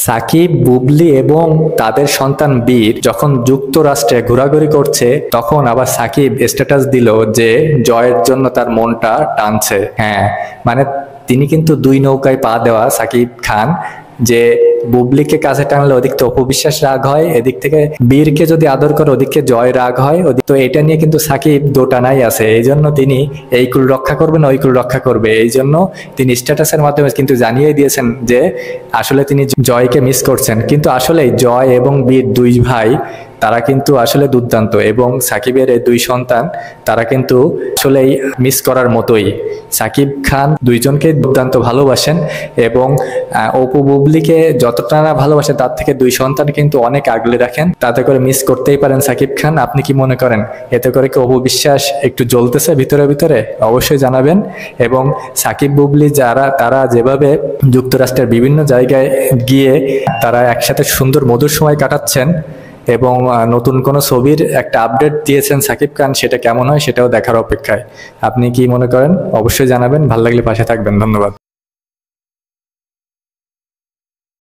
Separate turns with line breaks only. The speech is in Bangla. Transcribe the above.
সাকিব, বুবলি এবং তাদের সন্তান বীর যখন যুক্তরাষ্ট্রে ঘোরাঘুরি করছে, তখন আবার সাকিব স্ট্যাটাস দিল যে জয়ের জন্য তার মনটা টানছে। হ্যাঁ, মানে তিনি কিন্তু দুই নৌকায় পা দেওয়া সাকিব খান, যে বুবলিকে কাছে টানলে ওদিক থেকে অপবিশ্বাস রাগ হয়, এদিক থেকে বীরকে যদি আদর করে ওদিকে জয় রাগ হয়। তো এটা নিয়ে কিন্তু সাকিব দোটানাই আছে। এই জন্য তিনি এই কুল রক্ষা করবে না ওই কুল রক্ষা করবে, এই জন্য তিনি স্ট্যাটাসের মাধ্যমে কিন্তু জানিয়ে দিয়েছেন যে আসলে তিনি জয়কে মিস করছেন। কিন্তু আসলে জয় এবং বীর দুই ভাই, তারা কিন্তু আসলে দুর্দান্ত, এবং সাকিবের এই দুই সন্তান তারা কিন্তু আসলেই মিস করার মতোই। সাকিব খান দুইজনকে দুর্দান্ত ভালোবাসেন, এবং অপু বুবলিকে যতটা না ভালোবাসেন তার থেকে দুই সন্তান কিন্তু অনেক আগলে রাখেন। তাতে করে মিস করতেই পারেন সাকিব খান। আপনি কি মনে করেন, এতে করে কি অপু বিশ্বাস একটু জ্বলতেছে ভিতরে ভিতরে? অবশ্যই জানাবেন। এবং সাকিব বুবলি তারা যেভাবে যুক্তরাষ্ট্রের বিভিন্ন জায়গায় গিয়ে তারা একসাথে সুন্দর মধুর সময় কাটাচ্ছেন, এবং নতুন কোনো ছবির একটা আপডেট দিয়েছেন সাকিব খান, সেটা কেমন হয় সেটাও দেখার অপেক্ষায়। আপনি কি মনে করেন? অবশ্যই জানাবেন। ভালো লাগলে পাশে থাকবেন। ধন্যবাদ।